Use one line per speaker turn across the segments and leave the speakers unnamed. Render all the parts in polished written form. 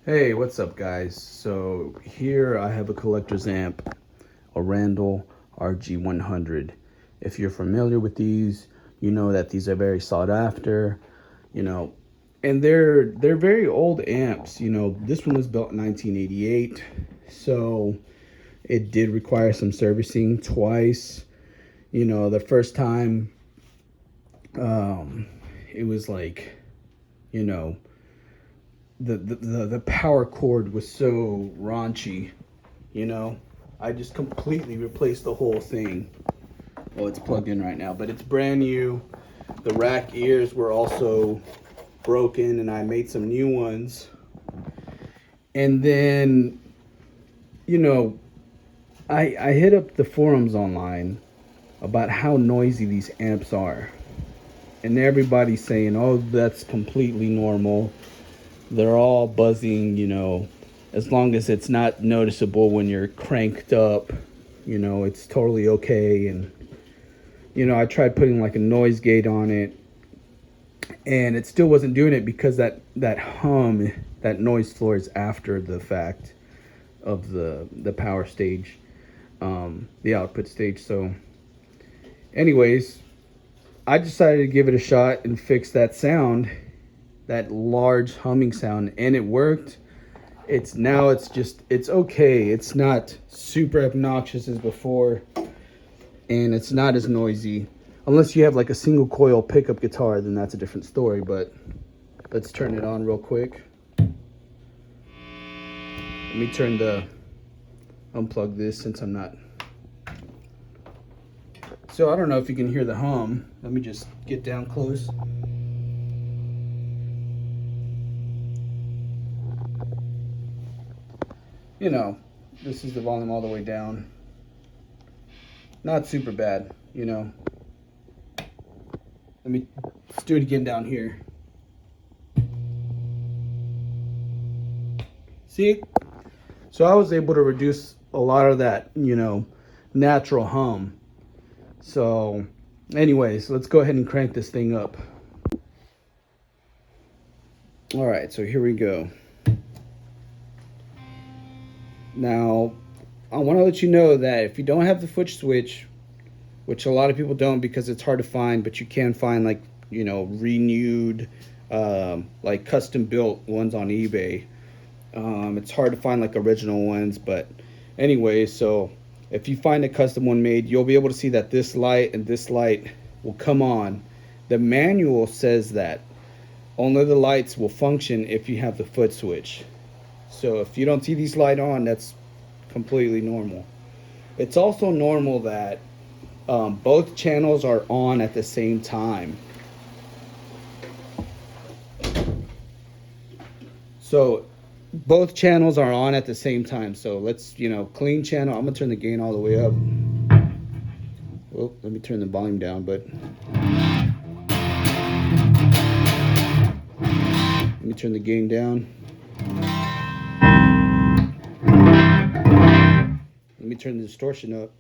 Hey, what's up guys? So here I have a collector's amp, a Randall RG100. If you're familiar with these, you know that these are very sought after, you know, and they're very old amps. This one was built in 1988, so it did require some servicing twice. The first time it was like, you know, the power cord was so raunchy. I just completely replaced the whole thing. Well, it's plugged in right now, but it's brand new. The rack ears were also broken, and I made some new ones. And then, you know, I hit up the forums online about how noisy these amps are. And everybody's saying, oh, that's completely normal. They're all buzzing, as long as it's not noticeable when you're cranked up, it's totally okay. And, I tried putting like a noise gate on it, and it still wasn't doing it because that hum, that noise floor is after the fact of the power stage, the output stage. So anyways, I decided to give it a shot and fix that sound, that large humming sound, and it worked. It's okay. It's not super obnoxious as before, and it's not as noisy. Unless you have like a single coil pickup guitar, then that's a different story. But let's turn it on real quick. Let me unplug this since I'm not. So I don't know if you can hear the hum. Let me just get down close. This is the volume all the way down. Not super bad, Let's do it again down here. See? So I was able to reduce a lot of that, natural hum. So anyways, let's go ahead and crank this thing up. All right, so here we go. Now, I want to let you know that if you don't have the foot switch, which a lot of people don't because it's hard to find, but you can find like, renewed, like custom built ones on eBay. It's hard to find like original ones, but anyway, so if you find a custom one made, you'll be able to see that this light and this light will come on. The manual says that only the lights will function if you have the foot switch. So if you don't see these lights on, that's completely normal. It's also normal that both channels are on at the same time. So both channels are on at the same time. So let's, clean channel. I'm gonna turn the gain all the way up. Well, let me turn the volume down, but let me turn the gain down. Let me turn the distortion up.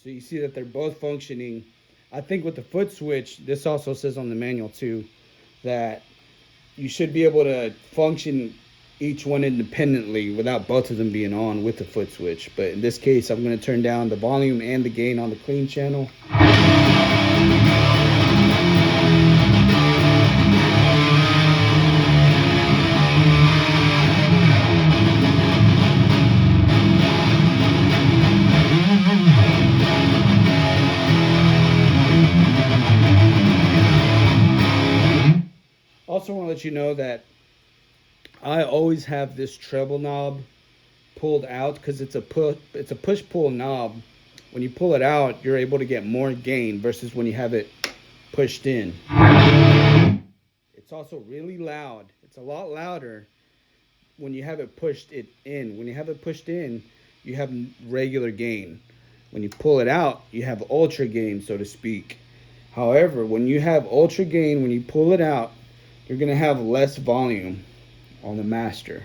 So you see that they're both functioning. I think with the foot switch, this also says on the manual too, that you should be able to function each one independently without both of them being on with the foot switch. But in this case, I'm going to turn down the volume and the gain on the clean channel. Also want to let you know that I always have this treble knob pulled out because it's a push-pull knob. When you pull it out, you're able to get more gain versus when you have it pushed in. It's also really loud. It's a lot louder when you have it pushed in. When you have it pushed in, you have regular gain. When you pull it out, you have ultra gain, so to speak. However, when you have ultra gain, when you pull it out, you're going to have less volume on the master.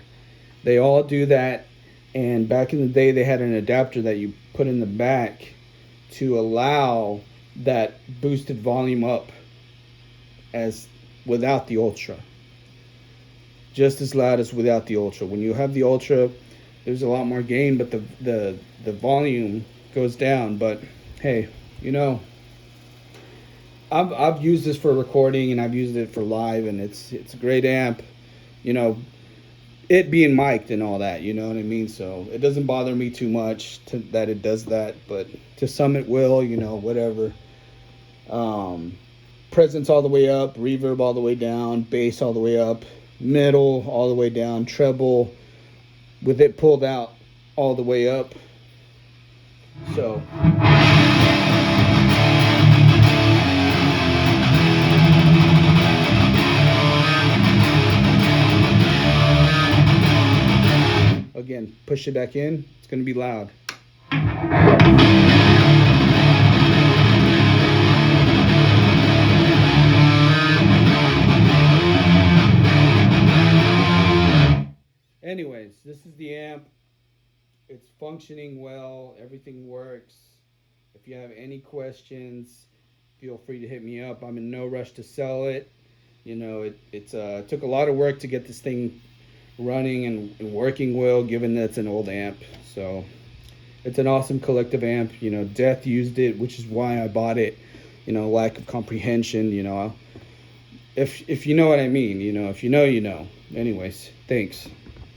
They all do that, and back in the day they had an adapter that you put in the back to allow that boosted volume up as without the Ultra. Just as loud as without the Ultra. When you have the Ultra, there's a lot more gain, but the volume goes down. But hey, you know, I've used this for recording and I've used it for live, and it's a great amp. You know, it being mic'd and all that, you know what I mean? So it doesn't bother me too much that it does that, but to some it will, you know, whatever. Presence all the way up, reverb all the way down, bass all the way up, middle all the way down, treble with it pulled out all the way up. So again, push it back in, it's going to be loud. Anyways, this is the amp. It's functioning well. Everything works. If you have any questions, feel free to hit me up. I'm in no rush to sell it. You know, it took a lot of work to get this thing running and working well, given that it's an old amp. So it's an awesome collective amp. You know, Death used it, which is why I bought it. You know, lack of comprehension. You know, if you know what I mean. You know, if you know, you know. Anyways, thanks.